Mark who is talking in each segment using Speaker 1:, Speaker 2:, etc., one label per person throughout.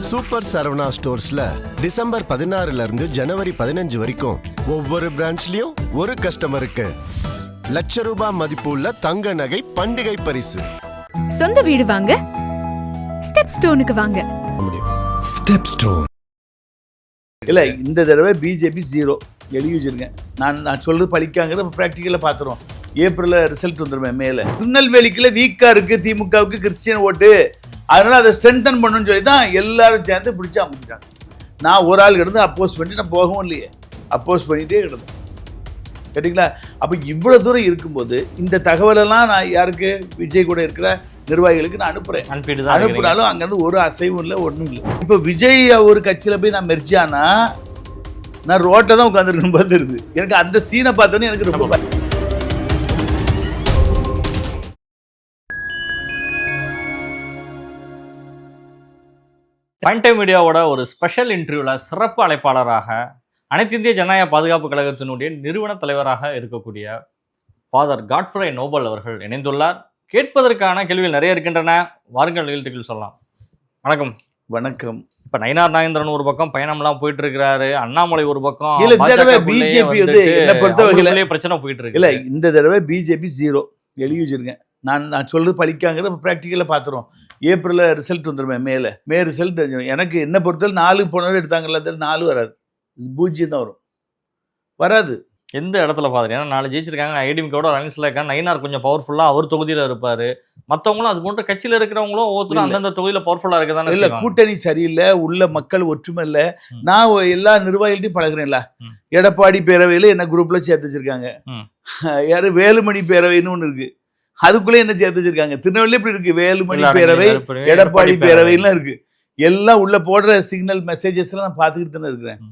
Speaker 1: Super Saravana ஸ்டோர்ஸ்ல December 16 இருந்து ஜனவரி 15 வரைக்கும் ஒவ்வொரு பிரான்ச்லயும் ஒரு கஸ்டமருக்கு ₹1,00,000 மதிப்புள்ள தங்க நகை பண்டிகை பரிசு.
Speaker 2: சொந்த வீடு வாங்க ஸ்டெப் ஸ்டோனுக்கு வாங்க.
Speaker 1: Step stone.
Speaker 3: இல்லை, இந்த தடவை பிஜேபி 0 எழுதி வச்சிருக்கேன். நான் சொல்றது பழிக்காங்கிறத ப்ராக்டிக்கலாக பார்த்துருவோம். ஏப்ரலில் ரிசல்ட் வந்துடுவேன். மேலே திருநெல்வேலிக்குள்ள வீக்காக இருக்குது திமுகவுக்கு கிறிஸ்டியன் ஓட்டு, அதனால் அதை ஸ்ட்ரென்தன் பண்ணணும்னு சொல்லி தான் எல்லாரும் சேர்ந்து பிடிச்சி அமைச்சிட்டாங்க. நான் ஒரு ஆள் கிடந்து அப்போஸ் பண்ணி நான் போகவும் இல்லையே, அப்போஸ் பண்ணிகிட்டே கிடந்தேன். கேட்டிங்களா? அப்போ இவ்வளோ தூரம் இருக்கும்போது இந்த தகவலெல்லாம் நான் யாருக்கு, விஜய் கூட இருக்கிற நிர்வாகிகளுக்கு நான் அனுப்புனாலும் அங்கேருந்து ஒரு அசைவும் இல்லை, ஒன்றும் இல்லை. இப்போ விஜய் ஒரு கட்சியில் போய் நான் மெர்ஜானா நான் ரோட்டில் தான் உட்காந்துருக்கணும் பார்த்துருது. எனக்கு அந்த சீனை பார்த்தோன்னே எனக்கு ரொம்ப
Speaker 4: பாயிண்ட் டைம் மீடியாவோட ஒரு ஸ்பெஷல் இன்டர்வியூவில் சிறப்பு அழைப்பாளராக அனைத்து இந்திய ஜனநாயக பாதுகாப்பு கழகத்தினுடைய நிறுவன தலைவராக இருக்கக்கூடிய ஃபாதர் காட்ஃப்ரே நோபல் அவர்கள் இணைந்துள்ளார். கேட்பதற்கான கேள்விகள் நிறைய இருக்கின்றன. வாருங்கள் நிகழ்ச்சிகள் சொல்லலாம். வணக்கம்.
Speaker 3: வணக்கம்.
Speaker 4: இப்ப நயினார் நாகேந்திரன் ஒரு பக்கம் பயணம்லாம் போயிட்டு இருக்கிறாரு, அண்ணாமலை ஒரு பக்கம்
Speaker 3: பிஜேபி
Speaker 4: பிரச்சனை போயிட்டு இருக்கு.
Speaker 3: இல்ல, இந்த தடவை பிஜேபி 0 எழுதி வச்சிருக்கேன். நான் சொல்றது பழிக்காங்கிறத ப்ராக்டிக்கலாக பார்த்துருவோம். ஏப்ரலில் ரிசல்ட் வந்துடுவேன். மே ரிசல்ட் தெரிஞ்சிடும். எனக்கு என்ன பொறுத்தவரை 4 போனவரை எடுத்தாங்கல்ல, 4 வராது, 0 தான் வரும், வராது.
Speaker 4: எந்த இடத்துல பாரு, ஏன்னா 4 ஜெயிச்சிருக்காங்க, ஐடிஎம்கோட அலைன்ஸ்ல இருக்காங்க. நயினார் கொஞ்சம் பவர்ஃபுல்லா அவர் தொகுதியில இருப்பாரு, மற்றவங்களும் அது போன்ற கட்சியில இருக்கிறவங்களும் ஒவ்வொருத்தரும் அந்தந்த தொகுதியில பவர்ஃபுல்லா இருக்கதானே.
Speaker 3: இல்ல, கூட்டணி சரியில்லை, உள்ள மக்கள் ஒற்றுமை இல்லை. நான் எல்லா நிர்வாகிகள்ட்டையும் பழகிறேன்ல. எடப்பாடி பேரவையில என்ன குரூப்ல சேர்த்து வச்சிருக்காங்க. யாரு வேலுமணி பேரவைன்னு ஒண்ணு இருக்கு, அதுக்குள்ளே என்ன சேர்த்து வச்சிருக்காங்க. திருநெல்வேலி இப்படி இருக்கு, வேலுமணி பேரவை, எடப்பாடி பேரவைலாம் இருக்கு. எல்லாம் உள்ள போடுற சிக்னல் மெசேஜஸ் எல்லாம் நான் பார்த்துக்கிட்டு தானே இருக்கிறேன்.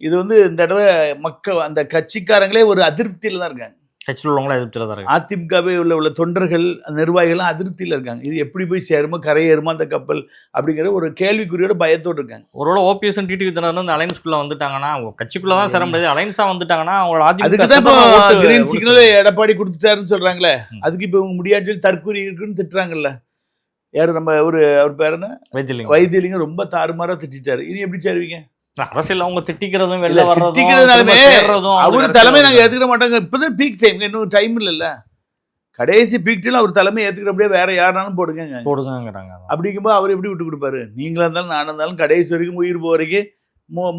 Speaker 3: இது இந்த தடவை மக்கள் அந்த கட்சிக்காரங்களே ஒரு அதிருப்தியில தான் இருக்காங்க.
Speaker 4: கட்சியில் உள்ளவங்களே அதிருப்தியில தான் இருக்காங்க.
Speaker 3: அதிமுகவே உள்ள தொண்டர்கள் நிர்வாகிகள்லாம் அதிருப்தியில இருக்காங்க. இது எப்படி போய் சேருமோ, கரையேறுமா அந்த கப்பல் அப்படிங்கிற ஒரு கேள்விக்குறியோட பயத்தோடு இருக்காங்க.
Speaker 4: ஒருவேளை ஓபிஎஸ் டிடிவி தினகரன் அந்த அலைன்ஸ்குள்ள வந்துட்டாங்கன்னா, கட்சிக்குள்ள தான் சேர முடியாது, அலைன்ஸா வந்துட்டாங்கன்னா
Speaker 3: அதுக்கு தான் இப்போ கிரீன் சிக்னல் எடப்பாடி கொடுத்துட்டாருன்னு சொல்றாங்களே. அதுக்கு இப்போ இவங்க முடியாதுன்னு சொல்லி தற்கூரி இருக்குன்னு திட்டுறாங்கல்ல. யாரு நம்ம அவர் பேர் என்ன, வைத்தியலிங்கம் ரொம்ப தாறுமாறா திட்டாரு. இனி எப்படி சேருவீங்க?
Speaker 4: அரசியல் அவங்க திட்டிக்கிறதும்
Speaker 3: அவரு தலைமை நாங்க ஏத்துக்கிற மாட்டாங்க. இப்பதான் பீக் டைம், இன்னும் டைம் இல்லைல்ல. கடைசி பீக் டைம் அவர் தலைமை ஏத்துக்கிற அப்படியே வேற யாருனாலும் போடுங்க. அப்படிங்கும்போது அவர் எப்படி விட்டு கொடுப்பாரு? நீங்களா இருந்தாலும் நானும் இருந்தாலும் கடைசி வரைக்கும் உயிர் போக வரைக்கும்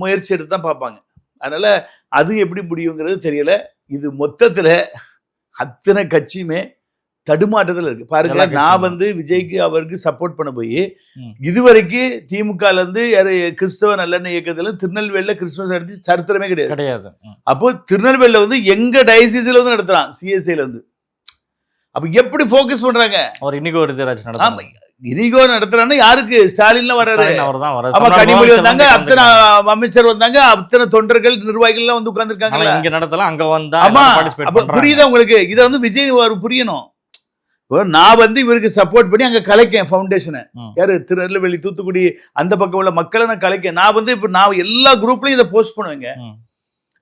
Speaker 3: முயற்சி எடுத்து தான் பார்ப்பாங்க. அதனால அது எப்படி முடியுங்கிறது தெரியல. இது மொத்தத்துல அத்தனை கட்சியுமே தடுமாற்றத்தில் இருக்கு பாருங்க. நான் விஜய்க்கு அவருக்கு சப்போர்ட் பண்ண போய் இதுவரைக்கும் திமுகல இருந்து கிறிஸ்தவ நல்லெண்ணெய் இயக்கத்துல திருநெல்வேலியில கிறிஸ்துவ நடத்தி சரித்திரமே கிடையாது. அப்போ திருநெல்வேலியில எங்க டயசிஸ்ல நடத்துறான், சிஎஸ்ஐல அப்ப எப்படி போக்கஸ் பண்றாங்க? இனிகோ நடத்துறான்னு யாருக்கு? ஸ்டாலின்ல வர்றாரு. ஆமா, கனிமொழி வந்தாங்க, அத்தனை அமைச்சர் வந்தாங்க, அத்தனை தொண்டர்கள் நிர்வாகிகள் எல்லாம் உட்கார்ந்துருக்காங்க. ஆமா, புரியுதா உங்களுக்கு? இதை விஜய் புரியணும். நான் இவருக்கு சப்போர்ட் பண்ணி அங்க கலைக்கேன் ஃபவுண்டேஷனை. யாரு? திருநெல்வேலி, தூத்துக்குடி அந்த பக்கம் உள்ள மக்களை நான் கலைக்கேன். நான் இப்ப நான் எல்லா குரூப்லயும் இதை போஸ்ட் பண்ணுவேங்க.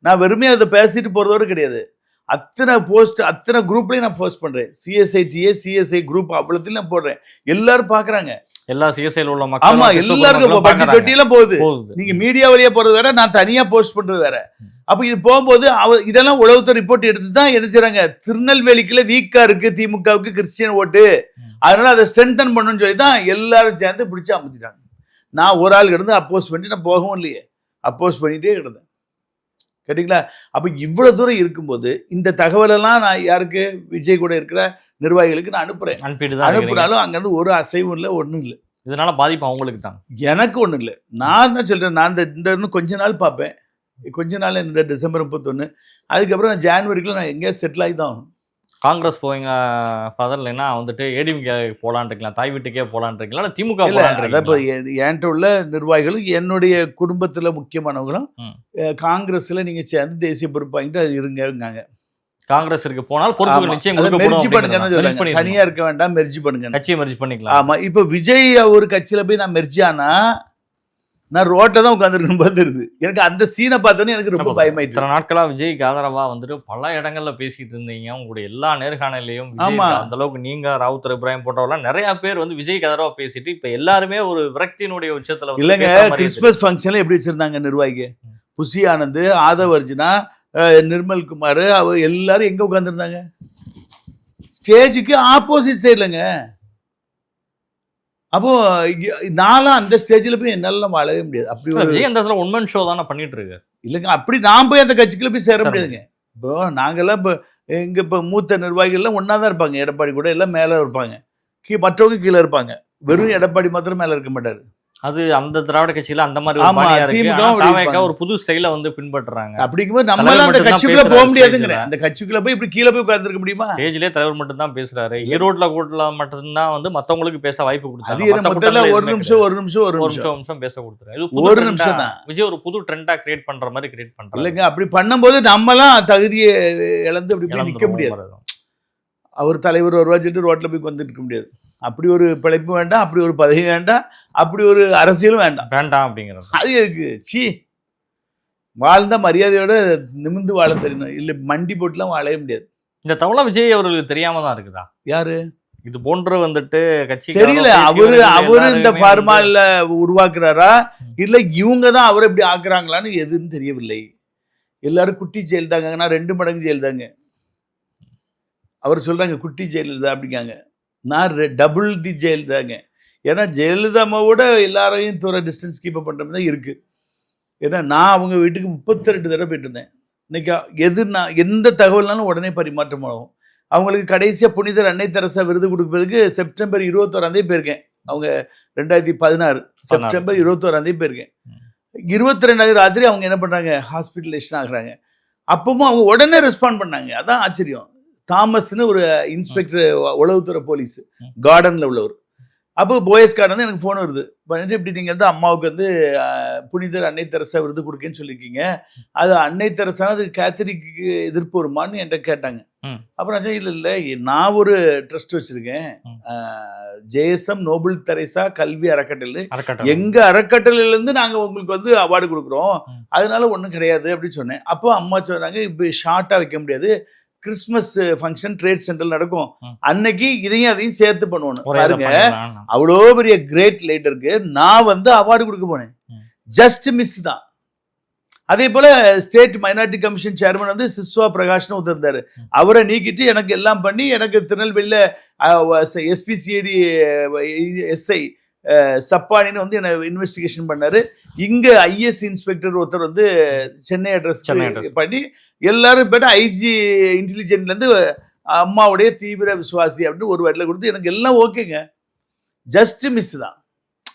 Speaker 3: நான் வெறுமையா அதை பேசிட்டு போறதோடு கிடையாது. அத்தனை போஸ்ட், அத்தனை குரூப்லயும் நான் போஸ்ட் பண்றேன். சிஎஸ்ஐடிஏ, சிஎஸ்ஐ குரூப் அவ்வளோத்தையும் நான் போடுறேன். எல்லாரும் பாக்குறாங்க.
Speaker 4: எல்லா சிஎஸ்ஐல உள்ள மக்கள்,
Speaker 3: ஆமா, எல்லாருக்கும் பட்டி தொட்டியெல்லாம் போகுது. நீங்க மீடியா வழியா போறது வேற, நான் தனியா போஸ்ட் பண்றது வேற. அப்ப இது போகும்போது இதெல்லாம் உளவுத்துறை ரிப்போர்ட் எடுத்து தான் என்ன செய்றாங்க, திருநெல்வேலிக்குள்ள வீக்கா இருக்கு திமுகவுக்கு கிறிஸ்டியன் ஓட்டு, அதனால அதை ஸ்ட்ரென்தன் பண்ணணும்னு சொல்லி தான் எல்லாரும் சேர்ந்து பிடிச்சி அமைச்சிட்டாங்க. நான் ஒரு ஆள் கிடந்து அப்போஸ் பண்ணி நான் போகவும் இல்லையே, அப்போஸ் பண்ணிட்டே கிடந்தேன். கேட்டிங்களா? அப்ப இவ்வளவு தூரம் இருக்கும்போது இந்த தகவலெல்லாம் நான் யாருக்கு, விஜய் கூட இருக்கிற நிர்வாகிகளுக்கு நான் அனுப்புனாலும் அங்கிருந்து ஒரு அசைவும் இல்லை, ஒன்றும் இல்லை.
Speaker 4: இதனால பாதிப்பு அவங்களுக்கு தான்,
Speaker 3: எனக்கு ஒன்றும் இல்லை. நான் தான் சொல்றேன், நான் இந்த கொஞ்ச நாள் பார்ப்பேன். கொஞ்ச நாள் இந்த டிசம்பர் 31, அதுக்கப்புறம் நான் ஜான்வரிக்குள்ள நான் எங்கேயா செட்டில் ஆகி தான் ஆகணும்.
Speaker 4: காங்கிரஸ் போவீங்க ஃபாதர், இல்லைன்னா ஏடிஎம்கே போலான் இருக்கலாம், தாய் வீட்டுக்கே போலான் இருக்கலாம், திமுக
Speaker 3: இப்போ என்கிட்ட உள்ள நிர்வாகிகளும் என்னுடைய குடும்பத்துல முக்கியமானவங்களும் காங்கிரஸ்ல நீங்க சேர்ந்து தேசிய பொறுப்பு வாங்கிட்டு இருங்க.
Speaker 4: காங்கிரஸ் இருக்கு போனால் பொறுப்பு நிச்சயம்
Speaker 3: மெர்ஜி பண்ணுங்க, தனியா இருக்க வேண்டாம், மெர்ஜி பண்ணுங்க,
Speaker 4: கட்சியை மெர்ஜி பண்ணிக்கலாம்.
Speaker 3: ஆமா, இப்ப விஜய் ஒரு கட்சியில போய் நான் மெர்ஜானா நான் ரோட்டில் தான் உட்காந்துருக்கணும் பார்த்துருது. எனக்கு அந்த சீனை பார்த்தோன்னே எனக்கு ரொம்ப பயமாயிட்டு.
Speaker 4: இத்தனை நாட்களா விஜய்க்கு ஆதரவா வந்துட்டு பல இடங்கள்ல பேசிட்டு இருந்தீங்க. உங்களுடைய எல்லா நேர்காணலையும்
Speaker 3: ஆமா.
Speaker 4: அந்த அளவுக்கு நீங்க, ராவுத்தர் இப்ராஹிம் போன்றவர்கள் நிறைய பேர் வந்து விஜய்க்கு ஆதரவா பேசிட்டு இப்ப எல்லாருமே ஒரு விரக்தியினுடைய உச்சத்துல வந்து
Speaker 3: இல்லைங்க,
Speaker 4: பேசுற மாதிரி
Speaker 3: கிறிஸ்மஸ் ஃபங்க்ஷன்ல எப்படி வச்சிருந்தாங்க நிர்வாகிக? புசி ஆனந்த், ஆதவ் அர்ஜுனா, நிர்மல் குமார், எல்லாரும் எங்க உட்காந்துருந்தாங்க? ஸ்டேஜுக்கு ஆப்போசிட் சைட்லங்க. அப்போ நான்லாம் அந்த ஸ்டேஜில் போய் என்னால வாழவே முடியாது. அப்படி
Speaker 4: இருக்கு. விஜய் அந்த இடத்துல ஒன்மன் ஷோ தானே பண்ணிட்டு இருக்கு.
Speaker 3: இல்லைங்க, அப்படி நான் போய் அந்த கட்சிக்குள்ள போய் சேர முடியாதுங்க. இப்போ நாங்கெல்லாம் இப்போ இங்கே இப்போ மூத்த நிர்வாகிகள்லாம் ஒன்றா தான் இருப்பாங்க. எடப்பாடி கூட எல்லாம் மேலே இருப்பாங்க, மற்றவங்க கீழே இருப்பாங்க. வெறும் எடப்பாடி மாத்திரம் மேலே இருக்க மாட்டார்.
Speaker 4: அது அந்த திராவிட கட்சியில அந்த மாதிரி ஒரு
Speaker 3: ஆமா,
Speaker 4: பாணியா இருக்கு.
Speaker 3: திமுக
Speaker 4: ஆனா
Speaker 3: வும்
Speaker 4: தாவேகா
Speaker 3: இருப்பாங்க.
Speaker 4: ஒரு புது ஸ்டைல வந்து பின்பற்றுறாங்க.
Speaker 3: அப்படிங்கும்போது நம்மளால
Speaker 4: தலைவர்
Speaker 3: அந்த
Speaker 4: மட்டும் தான்
Speaker 3: கட்சிக்குள்ள போக
Speaker 4: பேசுறாரு
Speaker 3: முடியாதுங்கிறேன்.
Speaker 4: ஸ்டேஜ்ல.
Speaker 3: அந்த கட்சிக்குள்ள போய் இப்படி கீழே போய் உட்கார்ந்துருக்க முடியுமா?
Speaker 4: ஸ்டேஜ்லயே தலைவர் மட்டும் தான் பேசுறாரு. ஈரோட்ல கூட்டல மட்டும்தான் வந்து மத்தவங்களுக்கு பேச வாய்ப்பு
Speaker 3: அது
Speaker 4: கொடுத்தாங்க.
Speaker 3: என்ன மொத்தத்துல ஒரு நிமிஷம்
Speaker 4: ஒரு நிமிஷம் பேச கொடுத்துறாரு. இது புது
Speaker 3: ஒரு
Speaker 4: trend-ஆ-
Speaker 3: நிமிஷம் தான்.
Speaker 4: விஜய் ஒரு புது ட்ரெண்டா கிரியேட் பண்ற மாதிரி கிரியேட் பண்றாரு.
Speaker 3: இல்லைங்க, அப்படி பண்ணும்போது நம்மலாம் தகுதியை இழந்து அப்படி போய் நிற்க முடியாது. அவர் தலைவர் வருவா சொல்லிட்டு ரோட்டில் போய் வந்துட்டு இருக்க முடியாது. அப்படி ஒரு பிழைப்பு வேண்டாம், அப்படி ஒரு பதவி வேண்டாம், அப்படி ஒரு அரசியலும் வேண்டாம்.
Speaker 4: வேண்டாம் அப்படிங்கிறது.
Speaker 3: அது எதுக்கு? சி, வாழ்ந்த மரியாதையோட நிமிந்து வாழ தெரியணும். இல்லை மண்டி போட்டுலாம் வாழவே முடியாது.
Speaker 4: இந்த தவளை விஜய் அவர்களுக்கு தெரியாம தான் இருக்குதா?
Speaker 3: யாரு
Speaker 4: இது போன்று வந்துட்டு கட்சி
Speaker 3: தெரியல. அவரு இந்த ஃபார்மால உருவாக்குறாரா இல்ல இவங்க தான் அவரை இப்படி ஆக்குறாங்களான்னு எதுன்னு தெரியவில்லை. எல்லாரும் குட்டி ஜெயலலிதாங்க, நான் 2 மடங்கு ஜெயலலிதாங்க. அவர் சொல்றாங்க குட்டி ஜெயலலிதா அப்படிங்காங்க. நான் டபுள் தி ஜெயலலிதாங்க. ஏன்னா ஜெயலலிதாவோட எல்லாரையும் தூர டிஸ்டன்ஸ் கீப் அப் பண்ணுறது தான் இருக்குது. ஏன்னா நான் அவங்க வீட்டுக்கு 32 தடவை போயிட்டு இருந்தேன். இன்னைக்கு நான் எந்த தகவல்னாலும் உடனே பரிமாற்றம் ஆகும். அவங்களுக்கு கடைசியாக புனிதர் அன்னை தெரசா விருது கொடுப்பதுக்கு செப்டம்பர் 21 போயிருக்கேன். அவங்க 2016 செப்டம்பர் 21 போயிருக்கேன். 22 ராத்திரி அவங்க என்ன பண்ணுறாங்க, ஹாஸ்பிட்டலேஷன் ஆகுறாங்க. அப்பவும் அவங்க உடனே ரெஸ்பாண்ட் பண்ணாங்க. அதான் ஆச்சரியம். தாமஸ்னு ஒரு இன்ஸ்பெக்டர், உளவுத்துறை போலீஸ், கார்டனில் உள்ளவர். அப்போ போயஸ்கார் வந்து எனக்கு ஃபோன் வருது. பண்ணிட்டு இப்படி நீங்கள் வந்து அம்மாவுக்கு வந்து புனிதர் அன்னை தெரசா விருது கொடுக்கேன்னு சொல்லியிருக்கீங்க, அது அன்னை தெரசான அது கேத்தலிக்கு எதிர்ப்பு வருமானு என்கிட்ட கேட்டாங்க. அப்புறம் நான் இல்லை நான் ஒரு ட்ரஸ்ட் வச்சுருக்கேன், ஜேஎஸ்எம் நோபல் தெரசா கல்வி அறக்கட்டளை, எங்கள் அறக்கட்டளையிலேருந்து நாங்கள் உங்களுக்கு வந்து அவார்டு கொடுக்குறோம், அதனால ஒன்றும் கிடையாது அப்படின்னு சொன்னேன். அப்போ அம்மா சொன்னாங்க, இப்போ ஷார்ட்டாக வைக்க முடியாது, கிறிஸ்மஸ் ஃபங்க்ஷன் ட்ரேட் சென்டர் நடக்கும், அன்னைக்கு இதையும் அதையும் சேர்த்து பண்ணுவோம். பாருங்க, அவ்வளோ பெரிய கிரேட் லைடருக்கு நான் வந்து அவார்டு கொடுக்க போனேன். ஜஸ்ட் மிஸ் தான். அதே போல ஸ்டேட் மைனாரிட்டி கமிஷன் சேர்மன் வந்து சிஸ்வா பிரகாஷ்னு ஒருத்தர், அவரை நீக்கிட்டு எனக்கு எல்லாம் பண்ணி எனக்கு திருநெல்வேலியில் எஸ்பிசிஐடி எஸ்ஐ சப்பானின்னு வந்து என்ன இன்வெஸ்டிகேஷன் பண்ணாரு. இங்க ஐஎஸ் இன்ஸ்பெக்டர் ஒருத்தர் வந்து சென்னை அட்ரஸ் பண்ணி எல்லாரும் போய்ட்டு ஐஜி இன்டெலிஜென்ட்ல இருந்து அம்மாவுடைய தீவிர விசுவாசி அப்படின்னு ஒரு வரியில கொடுத்து எனக்கு எல்லாம் ஓகேங்க. ஜஸ்ட் மிஸ் தான்.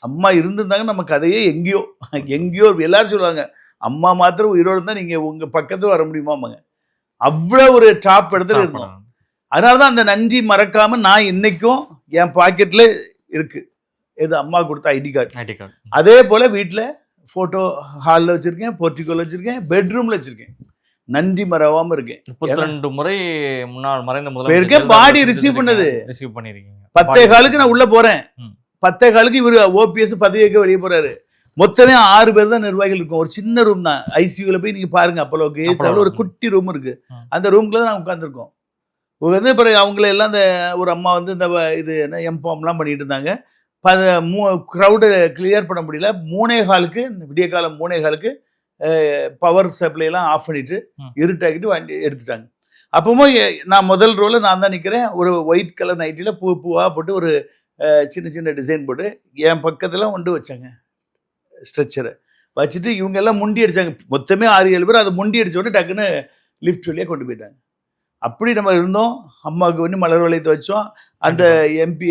Speaker 3: அம்மா இருந்திருந்தாங்க நம்ம கதையே எங்கேயோ எல்லாரும் சொல்லுவாங்க, அம்மா மாத்திரம் உயிரோடு தான் நீங்க உங்க பக்கத்துல வர முடியுமாமாங்க. அவ்வளவு ஒரு டாப் இடத்துல இருந்தோம். அதனாலதான் அந்த நன்றி மறக்காம நான் இன்னைக்கும் என் பாக்கெட்ல இருக்கு. இது அம்மா கொடுத்த ஐடி கார்டு. அதே போல வீட்டில் ஃபோட்டோ ஹாலில் வச்சிருக்கேன், போர்ட்டிகோல வச்சிருக்கேன், பெட்ரூம்ல வச்சிருக்கேன். நன்றி மறவாம இருக்கேன்.
Speaker 4: 32 முறை முன்னாள் மறைந்த
Speaker 3: முதல்வர் பாடி ரிசீவ் பண்ணது. 10:15 நான் உள்ள போறேன். 10:15 இவர் ஓபிஎஸ் பதவியேற்க வெளியே போறாரு. மொத்தமே 6 பேர் தான் நிர்வாகிகள் இருக்கும். ஒரு சின்ன ரூம் தான். ஐசியூல போய் நீங்க பாருங்க, அப்போலோக்கு ஒரு குட்டி ரூம் இருக்கு. அந்த ரூம்குள்ள தான் நாங்கள் உட்காந்துருக்கோம். வந்து பிறகு அவங்கள எல்லாம் இந்த ஒரு அம்மா வந்து இந்த இது என்ன எம்பாம்லாம் பண்ணிட்டு இருந்தாங்க. க்ரௌடு கிளியர் பண்ண முடியல. 3:15 விடிய காலம் 3:15 பவர் சப்ளைலாம் ஆஃப் பண்ணிட்டு இருட்டாக்கிட்டு வண்டி எடுத்துட்டாங்க. அப்பவும் நான் முதல் ரோல நான் தான் நிற்கிறேன். ஒரு ஒயிட் கலர் நைட்டியில் பூவாக போட்டு ஒரு சின்ன சின்ன டிசைன் போட்டு என் பக்கத்தில் கொண்டு வச்சாங்க ஸ்ட்ரெச்சரை வச்சுட்டு இவங்க எல்லாம் முண்டி அடித்தாங்க. மொத்தமே 6-7 பேர். அதை முண்டி அடித்தோடனே டக்குன்னு லிஃப்ட் வழியாக கொண்டு போயிட்டாங்க. அப்படி நம்ம இருந்தோம். அம்மாவுக்கு வந்து மலர் வளையத்தை வச்சோம். அந்த எம்பி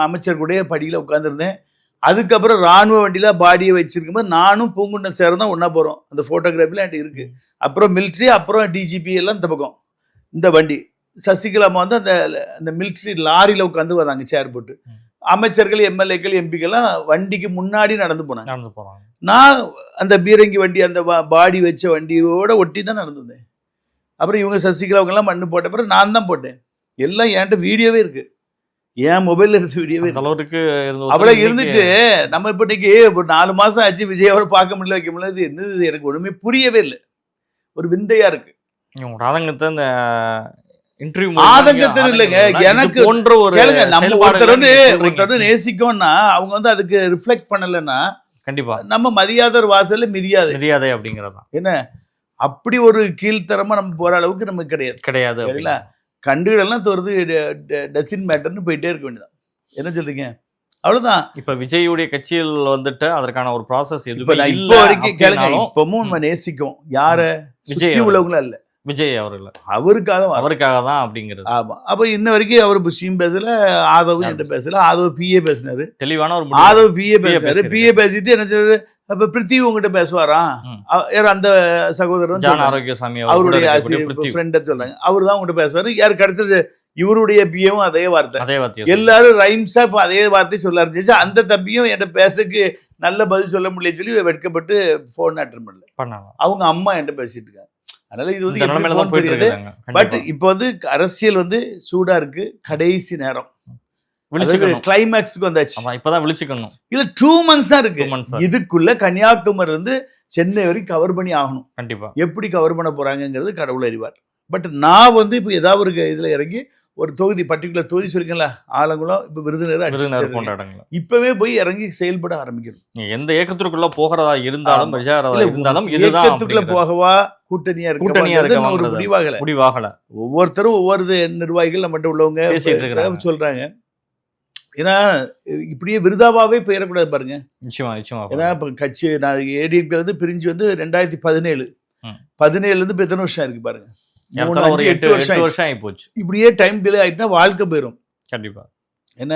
Speaker 3: அமைச்சர் கூட படியில் உட்காந்துருந்தேன். அதுக்கப்புறம் இராணுவ வண்டியில் பாடியை வச்சிருக்கும்போது நானும் பூங்குண்டம் சேரம் தான் ஒன்றா போகிறோம். அந்த ஃபோட்டோகிராஃபிலாம் என்கிட்ட இருக்குது. அப்புறம் மிலிட்ரி, அப்புறம் டிஜிபி எல்லாம் இந்த பக்கம் இந்த வண்டி. சசிகலா அம்மா வந்து அந்த மிலிட்ரி லாரியில் உட்காந்து வந்தாங்க சேர் போட்டு. அமைச்சர்கள், எம்எல்ஏக்கள், எம்பிக்கெல்லாம் வண்டிக்கு முன்னாடி நடந்து போனாங்க. நான் அந்த பீரங்கி வண்டி, அந்த பாடி வச்ச வண்டியோட ஒட்டி தான் நடந்துருந்தேன். அப்புறம் இவங்க சசிகலாவங்கெல்லாம் மண்ணு போட்ட பிறகு நான் தான் போட்டேன். எல்லாம் என்கிட்ட வீடியோவே இருக்குது. என் மொபைல்ல எடுத்த வீடியோவே
Speaker 4: அந்த அளவுக்கு இருந்த
Speaker 3: அவ்வளவு
Speaker 4: ஒத்துழைப்பு
Speaker 3: இருந்துட்டு நம்ம இப்ப இன்னைக்கு ஒரு 4 மாசம் ஆச்சு விஜய் அவரை பார்க்க முடியல வைக்க முடியல. இது என்னது எனக்கு ஒண்ணுமே புரியவே இல்லை. ஒரு விந்தையா இருக்கு.
Speaker 4: உங்களோட ஆதங்கத்தை இந்த இன்டர்வியூ
Speaker 3: ஆதங்கத்தில் இல்லைங்க, எனக்கு
Speaker 4: போன்ற ஒரு
Speaker 3: கேளுங்க, நம்ம ஒருத்தர்
Speaker 4: செயல்பாடுகளை
Speaker 3: வந்து நேசிக்கோம்னா அவங்க வந்து அதுக்கு ரிஃப்ளெக்ட் பண்ணலைன்னா
Speaker 4: கண்டிப்பா
Speaker 3: நம்ம மதியாத ஒரு வாசல்ல மிதியாது.
Speaker 4: மரியாதை அப்படிங்கறதுதான்
Speaker 3: என்ன அப்படி ஒரு கீழ்த்தரமா நம்ம போற அளவுக்கு நமக்கு கிடையாது.
Speaker 4: கிடையாது
Speaker 3: சரிங்களா? கண்டுகளெல்லாம் தோறுது டசின் மேட்டர்னு போயிட்டே இருக்க வேண்டியதான். என்ன சொல்றீங்க? அவ்வளவுதான்.
Speaker 4: இப்ப விஜயுடைய கட்சியில் வந்துட்டு அதற்கான ஒரு ப்ராசஸ்
Speaker 3: இப்ப
Speaker 4: எதுவும்
Speaker 3: நான்
Speaker 4: இல்ல
Speaker 3: இப்போ வரைக்கும் கேளுங்க,
Speaker 4: அப்படின்னாலும்
Speaker 3: இப்பவும் நம்ம நேசிக்கும் யார
Speaker 4: விஜய்
Speaker 3: சுத்தி உள்ளவங்களும் இல்ல,
Speaker 4: விஜய் அவர்கள்
Speaker 3: அவருக்காக தான் வரோம்.
Speaker 4: அவருக்காக தான் அப்படிங்கிறது
Speaker 3: ஆமா. அப்ப இன்ன வரைக்கும் அவர் புஷியும் பேசல, ஆதவும் என்கிட்ட பேசல. ஆதவ் பிஏ பேசினாரு,
Speaker 4: தெளிவான ஒரு
Speaker 3: ஆதவ் பிஏ பேசினாரு.
Speaker 4: பேசியிருக்காரு.
Speaker 3: பிஏ பேசிட்டு என்ன சொல்றாரு, அப்ப பிருத்திவி உங்ககிட்ட பேசுவாராம்.
Speaker 4: ம்.
Speaker 3: யார் அந்த சகோதரர்
Speaker 4: ஜான் ஆரோக்கியசாமி
Speaker 3: அவருடைய
Speaker 4: பிருத்திவி.
Speaker 3: ஃப்ரெண்ட சொல்றாங்க. அவர் தான் உங்ககிட்ட பேசுவாரு. யார் கிடைச்சது இவருடைய பிஏவும் அதே வார்த்தை.
Speaker 4: அதே வார்த்தை
Speaker 3: எல்லாரும் ரைம்ஸா இப்ப அதே வார்த்தை சொல்ல ஆரம்பிச்சு. அந்த தம்பியும் என்கிட்ட பேசக்கு நல்ல பதில் சொல்ல முடியலன்னு சொல்லி வெட்கப்பட்டு போன் அட்டன் பண்ணல.
Speaker 4: பண்ணாங்க.
Speaker 3: அவங்க அம்மா என்கிட்ட பேசிட்டு இருக்காங்க. அதனால இது வந்து
Speaker 4: இந்த
Speaker 3: எப்படி
Speaker 4: நிலைமையில தான்
Speaker 3: போகும்னு
Speaker 4: போயிட்டு
Speaker 3: தெரியாது.
Speaker 4: இருக்காங்க.
Speaker 3: பட் இப்போ வந்து அரசியல் வந்து சூடா இருக்கு. கடைசி நேரம்
Speaker 4: விழிச்சுக்கணும்.
Speaker 3: கிளைமேக்ஸுக்கு வந்தாச்சு.
Speaker 4: ஆமா, இப்பதான் விழிச்சுக்கணும்.
Speaker 3: இல்ல 2 months தான் இருக்கு.
Speaker 4: 2 months தான்.
Speaker 3: இதுக்குள்ள கன்னியாகுமரி இருந்து சென்னை வரைக்கும் கவர் பண்ணி ஆகணும்.
Speaker 4: கண்டிப்பா
Speaker 3: எப்படி கவர் பண்ண போறாங்கிறது கடவுள் அறிவார். பட் நான் வந்து இப்போ ஏதாவது ஒரு இதுல இறங்கி ஒரு தொகுதி பர்டிகுலர் தொகுதி சொல்லிக்கல, ஆலங்குளம் இப்ப விருதுநகர்
Speaker 4: விருதுநகர் போன்ற இடங்கள்
Speaker 3: இப்பவே போய் இறங்கி செயல்பட ஆரம்பிக்கணும்.
Speaker 4: நீங்க எந்த இயக்கத்திற்குள்ள போகிறதா இருந்தாலும்
Speaker 3: ஆமா.
Speaker 4: விஜயாரதா
Speaker 3: இல்ல,
Speaker 4: இருந்தாலும் இதுதான்
Speaker 3: இயக்கத்துக்குள்ள
Speaker 4: அப்படிங்கிறது.
Speaker 3: போகவா கூட்டணியா
Speaker 4: கூட்டணியா
Speaker 3: இருக்க ஒரு
Speaker 4: இருக்கவாங்கிறது.
Speaker 3: முடிவாகல.
Speaker 4: முடிவாகல
Speaker 3: ஒவ்வொருத்தரும் ஒவ்வொரு நிர்வாகிகள் நம்மகிட்ட உள்ளவங்க
Speaker 4: பேசிட்டு இருக்கிறாங்க.
Speaker 3: சொல்றாங்க. ஏன்னா இப்படியே விருதாவாவே போயிடக்கூடாது பாருங்க.
Speaker 4: நிச்சயமா நிச்சயமா
Speaker 3: ஏன்னா இப்ப கட்சி நான் ஏடிஎம்கே வந்து பிரிஞ்சு வந்து 2017
Speaker 4: ம்.
Speaker 3: 17 இருந்து இப்ப எத்தனை வருஷம் இருக்கு பாருங்க. 3,
Speaker 4: ஏறத்தாழ ஒரு
Speaker 3: 5,
Speaker 4: 8
Speaker 3: 8 வருஷம் ஆயிடுச்சு.
Speaker 4: வருஷம் ஆகி போச்சு.
Speaker 3: இப்படியே டைம் டிலே ஆயிட்டுனா வாழ்க்கை போயிடும்.
Speaker 4: கண்டிப்பா.
Speaker 3: என்ன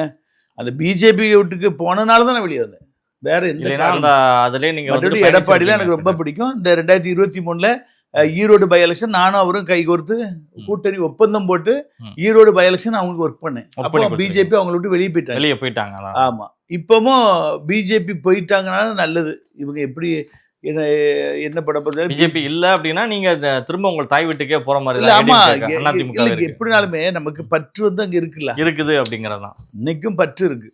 Speaker 3: அந்த பிஜேபி வீட்டுக்கு போனனால தான் நான் வெளியே வந்தேன். வேற எந்த
Speaker 4: இல்லைன்னா
Speaker 3: காரணம்
Speaker 4: அந்த அதுலயே நீங்க
Speaker 3: மற்றபடி
Speaker 4: வந்துட்டு
Speaker 3: எடப்பாடியில எனக்கு ரொம்ப
Speaker 4: பயணிச்சிருக்கீங்க.
Speaker 3: பிடிக்கும். இந்த 2023 ஈரோடு பை எலெக்ஷன் நானும் அவரும் கைகோர்த்து கூட்டணி ஒப்பந்தம் போட்டு
Speaker 4: ம்.
Speaker 3: ஈரோடு பை எலெக்ஷன் அவங்களுக்கு ஒர்க் பண்ணேன்.
Speaker 4: Work
Speaker 3: அப்போ
Speaker 4: பண்ணி கொடுத்தீங்க.
Speaker 3: பிஜேபி அவங்கள விட்டு வெளியே போயிட்டாங்க.
Speaker 4: வெளியே போயிட்டாங்க. அதான்.
Speaker 3: ஆமா. இப்பவும் பிஜேபி போயிட்டாங்கனால நல்லது. இவங்க எப்படி என்ன பட போறது
Speaker 4: பிஜேபி இல்ல அப்படின்னா நீங்க திரும்ப உங்க தாய் வீட்டுக்கே போற மாதிரி
Speaker 3: இல்ல.
Speaker 4: தான்
Speaker 3: ஆமா,
Speaker 4: அதிமுக
Speaker 3: இல்ல
Speaker 4: இருக்கு.
Speaker 3: எப்படினாலுமே நமக்கு பற்று வந்து அங்க இருக்குல்ல,
Speaker 4: இருக்குது அப்படிங்கறதுதான்.
Speaker 3: இன்னைக்கும் பற்று இருக்கு.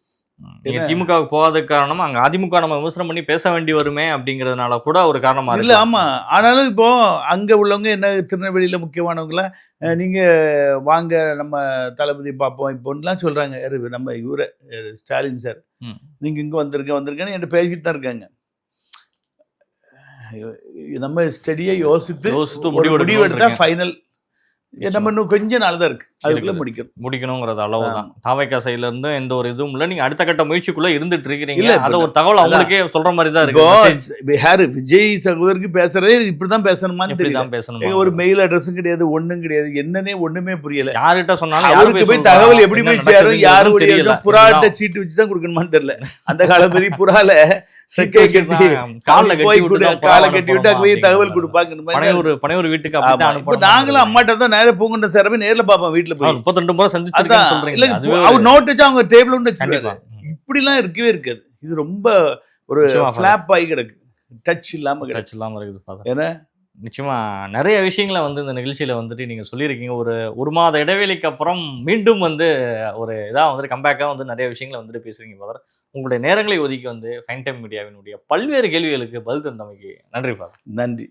Speaker 4: நீங்க திமுகவுக்கு போகாததுக்கு காரணம் அங்க அதிமுக நம்ம விமர்சனம் பண்ணி பேச வேண்டி வருமே அப்படிங்கறதுனால கூட ஒரு காரணமா
Speaker 3: இல்ல.
Speaker 4: இருக்கு.
Speaker 3: ஆமா, ஆனாலும் இப்போ அங்க உள்ளவங்க என்ன திருநெல்வேலியில முக்கியமானவங்கள நீங்க வாங்க நம்ம தளபதி பார்ப்போம் இப்போலாம் சொல்றாங்க. யாரு நம்ம இவரை ஸ்டாலின் சார்,
Speaker 4: ம்.
Speaker 3: நீங்க இங்க வந்திருக்கேன்னு என்கிட்ட பேசிக்கிட்டு தான் இருக்காங்க. நம்ம ஸ்டடியா யோசித்து
Speaker 4: முடிவு
Speaker 3: முடிவெடுத்தா
Speaker 4: எடுக்கணும்.
Speaker 3: ஃபைனல். நம்ம இன்னும் கொஞ்ச நாள் தான் இருக்கு, அதுக்குள்ள முடிக்கணும்.
Speaker 4: முடிக்கணுங்கிறது அளவுதான். தாவைக்கா சைடுல இருந்து எந்த ஒரு இதுவும் இல்ல. நீங்க அடுத்த கட்ட முயற்சிக்குள்ள இருந்துட்டு இருக்கீங்க.
Speaker 3: இல்ல,
Speaker 4: அத ஒரு தகவல் அவங்களுக்கே சொல்ற மாதிரி தான்
Speaker 3: இப்போ
Speaker 4: இருக்கு.
Speaker 3: யாரு விஜய் சகோதரருக்கு பேசுறதே இப்படிதான் பேசணுமான்னு தெரியல.
Speaker 4: இப்படிதான் பேசணும்.
Speaker 3: ஒரு மெயில் அட்ரஸும் கிடையாது, ஒண்ணும் கிடையாது. என்னன்னே ஒண்ணுமே புரியல.
Speaker 4: யார்கிட்ட சொன்னாலும்
Speaker 3: அவருக்கு போய் தகவல் எப்படி போய் சேரும், யாருடைய புறாட்ட சீட்டு வச்சுதான் கொடுக்கணுமான்னு தெரியல. அந்த காலத்துல புறால சிக்கை கட்டி காலை கட்டி விட்டு அங்க போய் தகவல் கொடுப்பாங்க.
Speaker 4: பனையூர் வீட்டுக்கு அப்படிதான்
Speaker 3: இப்ப
Speaker 4: அனுப்புறோம்.
Speaker 3: நாங்களும் அம்மாட்ட தான் நேரம் போகுன்ற சேரவே நேர்ல பாப்போம் வீட்டுல போய்.
Speaker 4: 32 முறை
Speaker 3: அதான்
Speaker 4: சந்திச்சிருக்கேன்னு
Speaker 3: இல்ல,
Speaker 4: சொல்றீங்க. அதுவே
Speaker 3: அவர் நோட் வச்சு அவங்க டேபிள் ஒன்று வச்சிருக்காரு.
Speaker 4: கண்டிப்பா.
Speaker 3: இப்படி எல்லாம் இருக்கவே இருக்காது. இது ரொம்ப ஒரு
Speaker 4: நிச்சயமா
Speaker 3: ஃபிளாப் ஆகி கிடக்கு, டச் இல்லாம கிடக்கு.
Speaker 4: டச் இல்லாம இருக்குது father.
Speaker 3: ஏன்னா
Speaker 4: நிச்சயமா நிறைய விஷயங்களை வந்து இந்த நிகழ்ச்சியில வந்துட்டு நீங்க சொல்லியிருக்கீங்க. ஒரு மாத இடைவெளிக்கு அப்புறம் மீண்டும் வந்து ஒரு இதா வந்து கம்பேக்கா வந்து நிறைய விஷயங்களை வந்துட்டு பேசுறீங்க ஃபாதர். உங்களுடைய நேரங்களை ஒதுக்கி வந்து ஃபைன் டைம் மீடியாவினுடைய பல்வேறு கேள்விகளுக்கு பதில் தந்தமைக்கு நன்றி ஃபாதர்.
Speaker 3: நன்றி.